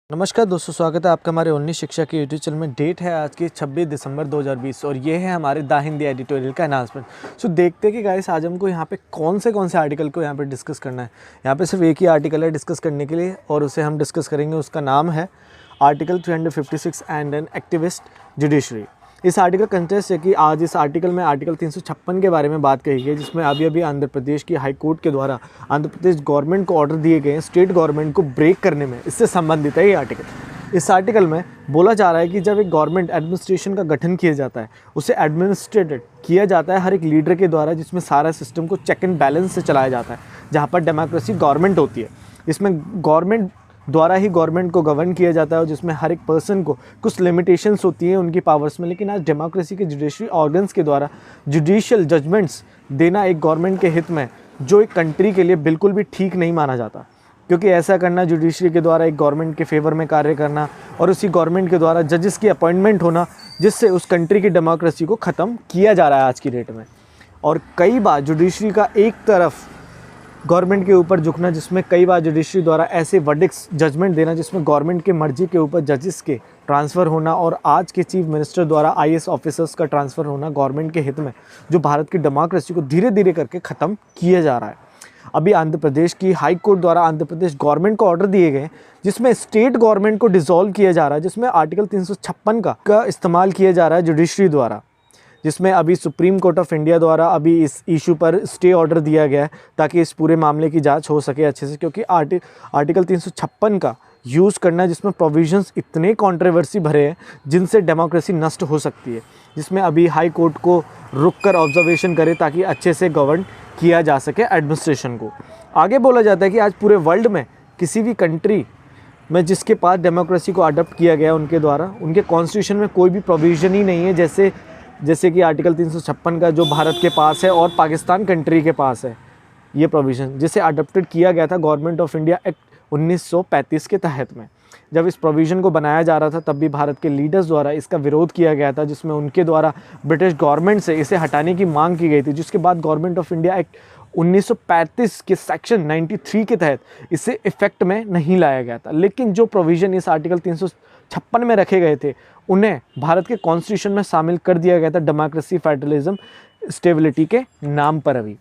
नमस्कार दोस्तों, स्वागत है आपका हमारे ओनली शिक्षा के यूट्यूब चैनल में। डेट है आज की 26 दिसंबर 2020 और ये है हमारे द हिंदी एडिटोरियल का अनाउंसमेंट। सो देखते हैं कि गाइस आज हमको यहाँ पे कौन से आर्टिकल को यहाँ पे डिस्कस करना है। यहाँ पे सिर्फ एक ही आर्टिकल है डिस्कस करने के लिए और उसे हम डिस्कस करेंगे। उसका नाम है article 356 and an activist judiciary. इस आर्टिकल का कंटेस्ट है कि आज इस आर्टिकल में आर्टिकल 356 के बारे में बात कही गई, जिसमें अभी आंध्र प्रदेश की हाई कोर्ट के द्वारा आंध्र प्रदेश गवर्नमेंट को ऑर्डर दिए गए हैं स्टेट गवर्नमेंट को ब्रेक करने में। इससे संबंधित है ये आर्टिकल। इस आर्टिकल में बोला जा रहा है कि जब एक गवर्नमेंट एडमिनिस्ट्रेशन का गठन किया जाता है, उसे एडमिनिस्ट्रेटेड किया जाता है हर एक लीडर के द्वारा, जिसमें सारा सिस्टम को चेक एंड बैलेंस से चलाया जाता है, जहाँ पर डेमोक्रेसी गवर्नमेंट होती है। इसमें गवर्नमेंट द्वारा ही गवर्नमेंट को गवर्न किया जाता है और जिसमें हर एक पर्सन को कुछ लिमिटेशंस होती हैं उनकी पावर्स में। लेकिन आज डेमोक्रेसी के जुडिशरी ऑर्गन्स के द्वारा जुडिशियल जजमेंट्स देना एक गवर्नमेंट के हित में, जो एक कंट्री के लिए बिल्कुल भी ठीक नहीं माना जाता, क्योंकि ऐसा करना जुडिशरी के द्वारा एक गवर्नमेंट के फेवर में कार्य करना और उसी गवर्नमेंट के द्वारा जजेस की अपॉइंटमेंट होना, जिससे उस कंट्री की डेमोक्रेसी को ख़त्म किया जा रहा है आज की डेट में। और कई बार जुडिशरी का एक तरफ गवर्नमेंट के ऊपर झुकना, जिसमें कई बार जुडिशरी द्वारा ऐसे वर्डिक्ट्स जजमेंट देना जिसमें गवर्नमेंट के मर्जी के ऊपर जजेस के ट्रांसफ़र होना और आज के चीफ मिनिस्टर द्वारा आईएएस ऑफिसर्स का ट्रांसफ़र होना गवर्नमेंट के हित में, जो भारत की डेमोक्रेसी को धीरे धीरे करके ख़त्म किया जा रहा है। अभी आंध्र प्रदेश की हाई कोर्ट द्वारा आंध्र प्रदेश गवर्नमेंट को ऑर्डर दिए गए, जिसमें स्टेट गवर्नमेंट को डिसॉल्व किया जा रहा है, जिसमें आर्टिकल 356 का इस्तेमाल किया जा रहा है जुडिशरी द्वारा, जिसमें अभी सुप्रीम कोर्ट ऑफ इंडिया द्वारा अभी इस इशू पर स्टे ऑर्डर दिया गया है ताकि इस पूरे मामले की जांच हो सके अच्छे से। क्योंकि आर्टिकल 356 का यूज़ करना, जिसमें प्रोविजंस इतने कंट्रोवर्सी भरे हैं जिनसे डेमोक्रेसी नष्ट हो सकती है, जिसमें अभी हाई कोर्ट को रुककर ऑब्जर्वेशन करे ताकि अच्छे से गवर्न किया जा सके एडमिनिस्ट्रेशन को। आगे बोला जाता है कि आज पूरे वर्ल्ड में किसी भी कंट्री में जिसके पास डेमोक्रेसी को अडॉप्ट किया गया उनके द्वारा, उनके कॉन्स्टिट्यूशन में कोई भी प्रोविज़न ही नहीं है जैसे कि आर्टिकल 356 का जो भारत के पास है और पाकिस्तान कंट्री के पास है। ये प्रोविज़न जिसे अडॉप्टेड किया गया था गवर्नमेंट ऑफ इंडिया एक्ट 1935 के तहत में। जब इस प्रोविज़न को बनाया जा रहा था तब भी भारत के लीडर्स द्वारा इसका विरोध किया गया था, जिसमें उनके द्वारा ब्रिटिश गवर्नमेंट से इसे हटाने की मांग की गई थी, जिसके बाद गवर्नमेंट ऑफ इंडिया एक्ट 1935 के सेक्शन 93 के तहत इसे इफेक्ट में नहीं लाया गया था। लेकिन जो प्रोविज़न इस आर्टिकल 356 में रखे गए थे, उन्हें भारत के कॉन्स्टिट्यूशन में शामिल कर दिया गया था डेमोक्रेसी, फेडरलिज्म, स्टेबिलिटी के नाम पर। अभी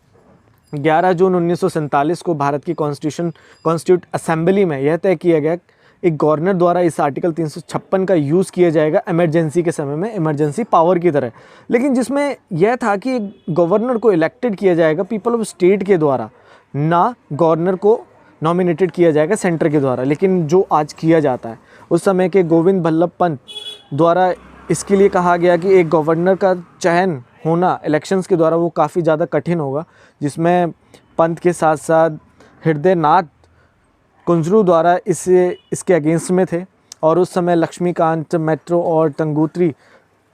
11 जून 1947 को भारत की कॉन्स्टिट्यूट असेंबली में यह तय किया गया एक गवर्नर द्वारा इस आर्टिकल 356 का यूज़ किया जाएगा इमरजेंसी के समय में, इमरजेंसी पावर की तरह। लेकिन जिसमें यह था कि गवर्नर को इलेक्टेड किया जाएगा पीपल ऑफ स्टेट के द्वारा, ना गवर्नर को नॉमिनेटेड किया जाएगा सेंटर के द्वारा। लेकिन जो आज किया जाता है, उस समय के गोविंद बल्लभ पंत द्वारा इसके लिए कहा गया कि एक गवर्नर का चयन होना इलेक्शंस के द्वारा वो काफ़ी ज़्यादा कठिन होगा, जिसमें पंत के साथ साथ हृदयनाथ कुंजरू द्वारा इसके अगेंस्ट में थे। और उस समय लक्ष्मीकांत मैट्रो और तंगुत्री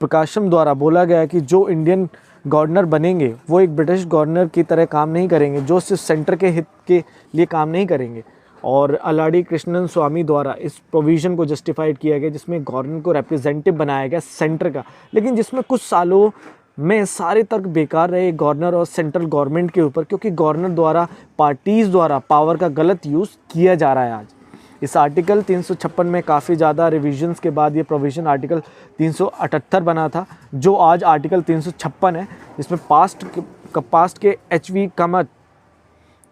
प्रकाशम द्वारा बोला गया कि जो इंडियन गवर्नर बनेंगे वो एक ब्रिटिश गवर्नर की तरह काम नहीं करेंगे, जो सिर्फ सेंटर के हित के लिए काम नहीं करेंगे। और अलाडी कृष्णन स्वामी द्वारा इस प्रोविज़न को जस्टिफाइड किया गया, जिसमें गवर्नर को रिप्रेजेंटेटिव बनाया गया सेंटर का। लेकिन जिसमें कुछ सालों में सारे तर्क बेकार रहे गवर्नर और सेंट्रल गवर्नमेंट के ऊपर, क्योंकि गवर्नर द्वारा पार्टीज़ द्वारा पावर का गलत यूज़ किया जा रहा है। आज इस आर्टिकल 356 में काफ़ी ज़्यादा रिविजन्स के बाद ये प्रोविज़न आर्टिकल 378 बना था, जो आज आर्टिकल 356 है, जिसमें पास्ट के एचवी कामत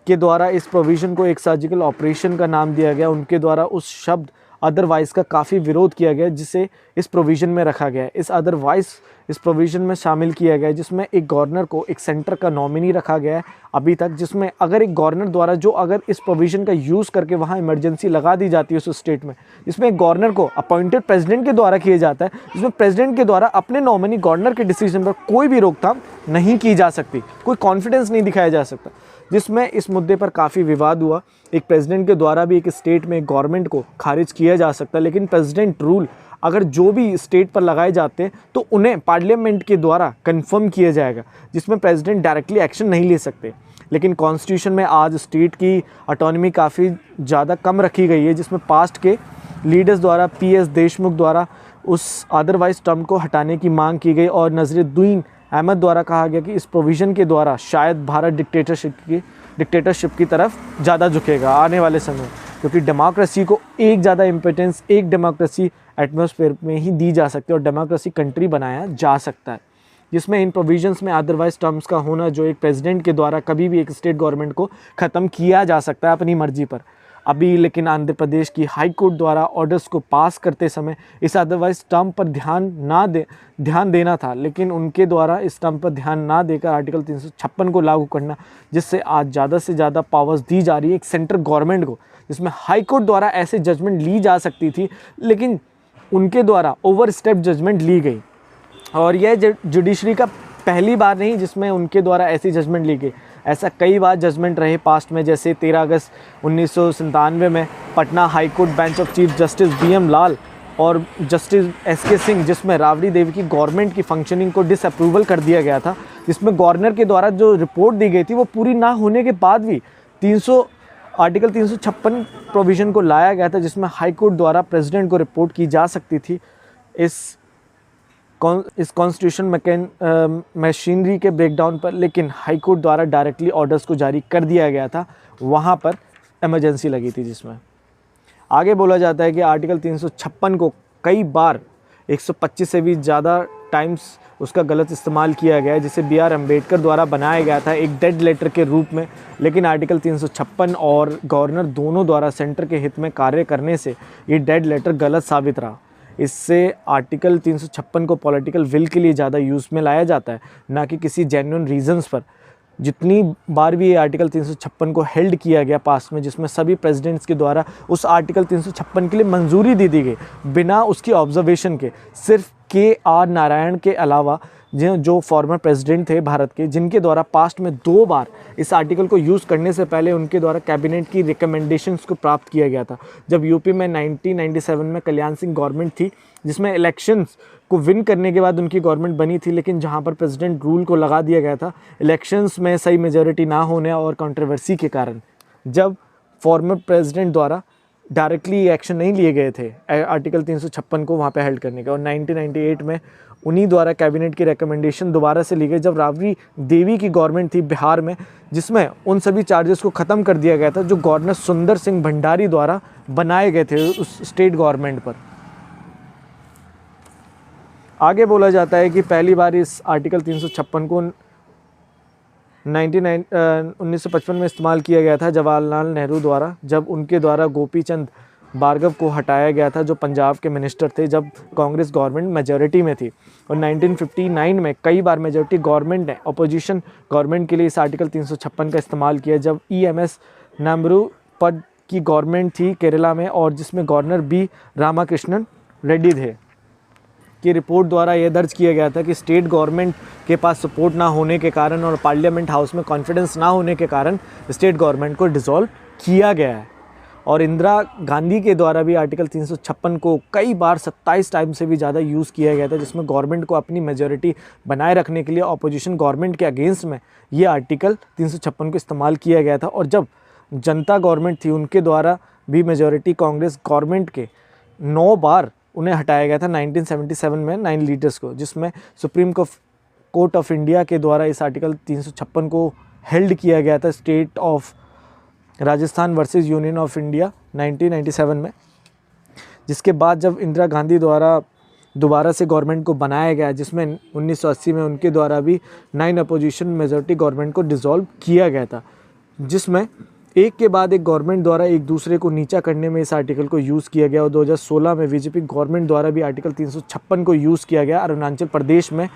के द्वारा इस प्रोविज़न को एक सर्जिकल ऑपरेशन का नाम दिया गया। उनके द्वारा उस शब्द अदरवाइज़ का काफ़ी विरोध किया गया, जिसे इस प्रोविज़न में रखा गया है। इस अदरवाइज़ इस प्रोविज़न में शामिल किया गया है, जिसमें एक गवर्नर को एक सेंटर का नॉमिनी रखा गया है अभी तक, जिसमें अगर एक गवर्नर द्वारा अगर इस प्रोविज़न का यूज़ करके वहाँ इमरजेंसी लगा दी जाती है उस स्टेट में, जिसमें एक गवर्नर को अपॉइंटेड प्रेसिडेंट के द्वारा किया जाता है, जिसमें प्रेसिडेंट के द्वारा अपने नॉमिनी गवर्नर के डिसीजन पर कोई भी रोकथाम नहीं की जा सकती, कोई कॉन्फिडेंस नहीं दिखाया जा सकता, जिसमें इस मुद्दे पर काफ़ी विवाद हुआ। एक प्रेसिडेंट के द्वारा भी एक स्टेट में गवर्नमेंट को खारिज किया जा सकता है, लेकिन प्रेसिडेंट रूल अगर जो भी स्टेट पर लगाए जाते हैं तो उन्हें पार्लियामेंट के द्वारा कंफर्म किया जाएगा, जिसमें प्रेसिडेंट डायरेक्टली एक्शन नहीं ले सकते। लेकिन कॉन्स्टिट्यूशन में आज स्टेट की ऑटोनॉमी काफ़ी ज़्यादा कम रखी गई है, जिसमें पास्ट के लीडर्स द्वारा पीएस देशमुख द्वारा उस अदरवाइज टर्म को हटाने की मांग की गई और नज़रुद्दीन अहमद द्वारा कहा गया कि इस प्रोविज़न के द्वारा शायद भारत डिक्टेटरशिप की तरफ ज़्यादा झुकेगा आने वाले समय। क्योंकि डेमोक्रेसी को एक ज़्यादा इम्पोर्टेंस एक डेमोक्रेसी एटमॉस्फेयर में ही दी जा सकती है और डेमोक्रेसी कंट्री बनाया जा सकता है, जिसमें इन प्रोविजंस में अदरवाइज टर्म्स का होना जो एक प्रेसिडेंट के द्वारा कभी भी एक स्टेट गवर्नमेंट को ख़त्म किया जा सकता है अपनी मर्जी पर। अभी लेकिन आंध्र प्रदेश की हाई कोर्ट द्वारा ऑर्डर्स को पास करते समय इस अदरवाइज टर्म पर ध्यान देना था, लेकिन उनके द्वारा इस टर्म पर ध्यान ना देकर आर्टिकल 356 को लागू करना, जिससे आज ज़्यादा से ज़्यादा पावर्स दी जा रही है एक सेंट्रल गवर्नमेंट को, जिसमें हाई कोर्ट द्वारा ऐसे जजमेंट ली जा सकती थी लेकिन उनके द्वारा ओवर स्टेप जजमेंट ली गई। और यह जुडिशरी का पहली बार नहीं जिसमें उनके द्वारा ऐसी जजमेंट ली गई, ऐसा कई बार जजमेंट रहे पास्ट में, जैसे 13 अगस्त 1997 में Patna high court bench of chief justice BM लाल और जस्टिस SK सिंह, जिसमें राबड़ी देवी की गवर्नमेंट की फंक्शनिंग को डिसअप्रूवल कर दिया गया था, जिसमें गवर्नर के द्वारा जो रिपोर्ट दी गई थी वो पूरी ना होने के बाद भी आर्टिकल 356 प्रोविज़न को लाया गया था, जिसमें हाई कोर्ट द्वारा प्रेसिडेंट को रिपोर्ट की जा सकती थी इस कॉन्स्टिट्यूशन मशीनरी के ब्रेकडाउन पर, लेकिन हाई कोर्ट द्वारा डायरेक्टली ऑर्डर्स को जारी कर दिया गया था, वहाँ पर इमरजेंसी लगी थी। जिसमें आगे बोला जाता है कि आर्टिकल 356 को कई बार 125 से भी ज़्यादा टाइम्स उसका गलत इस्तेमाल किया गया है, जिसे BR अम्बेडकर द्वारा बनाया गया था एक डेड लेटर के रूप में, लेकिन आर्टिकल 356 और गवर्नर दोनों द्वारा सेंटर के हित में कार्य करने से ये डेड लेटर गलत साबित रहा। इससे आर्टिकल 356 को पॉलिटिकल विल के लिए ज़्यादा यूज़ में लाया जाता है, ना कि किसी जेन्युइन रीजंस पर। जितनी बार भी ये आर्टिकल 356 को हेल्ड किया गया पास्ट में, जिसमें सभी प्रेसिडेंट्स के द्वारा उस आर्टिकल 356 के लिए मंजूरी दे दी गई बिना उसकी ऑब्जर्वेशन के, सिर्फ KR नारायण के अलावा जो फॉर्मर प्रेसिडेंट थे भारत के, जिनके द्वारा पास्ट में 2 बार इस आर्टिकल को यूज़ करने से पहले उनके द्वारा कैबिनेट की रिकमेंडेशंस को प्राप्त किया गया था। जब यूपी में 1997 में कल्याण सिंह गवर्नमेंट थी, जिसमें इलेक्शंस को विन करने के बाद उनकी गवर्नमेंट बनी थी, लेकिन जहां पर प्रेसिडेंट रूल को लगा दिया गया था इलेक्शंस में सही मेजॉरिटी ना होने और कंट्रोवर्सी के कारण, जब फॉर्मर प्रेसिडेंट द्वारा डायरेक्टली एक्शन नहीं लिए गए थे आर्टिकल 356 को वहाँ पे हेल्ड करने का। और 1998 में उन्हीं द्वारा कैबिनेट की रिकमेंडेशन दोबारा से ली गई, जब राबड़ी देवी की गवर्नमेंट थी बिहार में, जिसमें उन सभी चार्जेस को ख़त्म कर दिया गया था जो गवर्नर सुंदर सिंह भंडारी द्वारा बनाए गए थे उस स्टेट गवर्नमेंट पर। आगे बोला जाता है कि पहली बार इस आर्टिकल 356 को 1955 में इस्तेमाल किया गया था जवाहरलाल नेहरू द्वारा, जब उनके द्वारा गोपी चंद भार्गव को हटाया गया था, जो पंजाब के मिनिस्टर थे जब कांग्रेस गवर्नमेंट मेजॉरिटी में थी। और 1959 में कई बार मेजॉरिटी गवर्नमेंट ने अपोजिशन गवर्नमेंट के लिए इस आर्टिकल 356 का इस्तेमाल किया, जब EMS नामरू पद की गवर्नमेंट थी केरला में, और जिसमें गवर्नर B रामाकृष्णन रेड्डी थे, की रिपोर्ट द्वारा यह दर्ज किया गया था कि स्टेट गवर्नमेंट के पास सपोर्ट ना होने के कारण और पार्लियामेंट हाउस में कॉन्फिडेंस ना होने के कारण स्टेट गवर्नमेंट को डिसॉल्व किया गया है। और इंदिरा गांधी के द्वारा भी आर्टिकल 356 को कई बार 27 टाइम से भी ज़्यादा यूज़ किया गया था, जिसमें गवर्नमेंट को अपनी मेजॉरिटी बनाए रखने के लिए अपोजिशन गवर्नमेंट के अगेंस्ट में ये आर्टिकल 356 को इस्तेमाल किया गया था। और जब जनता गवर्नमेंट थी उनके द्वारा भी मेजॉरिटी कांग्रेस गवर्नमेंट के 9 बार उन्हें हटाया गया था 1977 में 9 लीडर्स को, जिसमें सुप्रीम कोर्ट ऑफ इंडिया के द्वारा इस आर्टिकल 356 को हेल्ड किया गया था state of Rajasthan versus union of India 1997 में। जिसके बाद जब इंदिरा गांधी द्वारा दोबारा से गवर्नमेंट को बनाया गया, जिसमें 1980 में उनके द्वारा भी 9 अपोजिशन मेजॉरिटी गवर्नमेंट को डिसॉल्व किया गया था, जिसमें एक के बाद एक गवर्नमेंट द्वारा एक दूसरे को नीचा करने में इस आर्टिकल को यूज़ किया गया। और 2016 में बीजेपी गवर्नमेंट द्वारा भी आर्टिकल 356 को यूज़ किया गया अरुणाचल प्रदेश में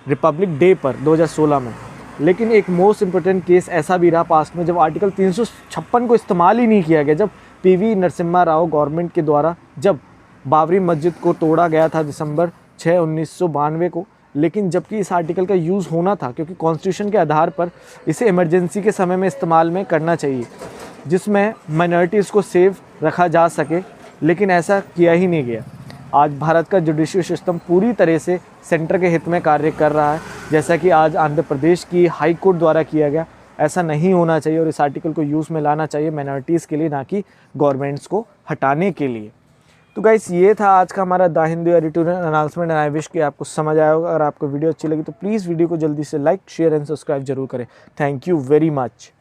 रिपब्लिक डे पर 2016 में। लेकिन एक मोस्ट इम्पोर्टेंट केस ऐसा भी रहा पास्ट में जब आर्टिकल 356 को इस्तेमाल ही नहीं किया गया, जब PV नरसिम्हा राव गवर्नमेंट के द्वारा जब बाबरी मस्जिद को तोड़ा गया था दिसंबर 6, 1992 को, लेकिन जबकि इस आर्टिकल का यूज़ होना था क्योंकि कॉन्स्टिट्यूशन के आधार पर इसे इमरजेंसी के समय में इस्तेमाल में करना चाहिए, जिसमें माइनॉरिटीज़ को सेव रखा जा सके, लेकिन ऐसा किया ही नहीं गया। आज भारत का जुडिशियल सिस्टम पूरी तरह से सेंटर के हित में कार्य कर रहा है, जैसा कि आज आंध्र प्रदेश की हाई कोर्ट द्वारा किया गया। ऐसा नहीं होना चाहिए और इस आर्टिकल को यूज़ में लाना चाहिए माइनॉरिटीज़ के लिए, ना कि गवर्नमेंट्स को हटाने के लिए। तो गाइस ये था आज का हमारा the Hindu editorial announcement and I wish कि आपको समझ आया होगा। अगर आपको वीडियो अच्छी लगी तो प्लीज़ वीडियो को जल्दी से लाइक, शेयर एंड सब्सक्राइब जरूर करें। Thank you very much.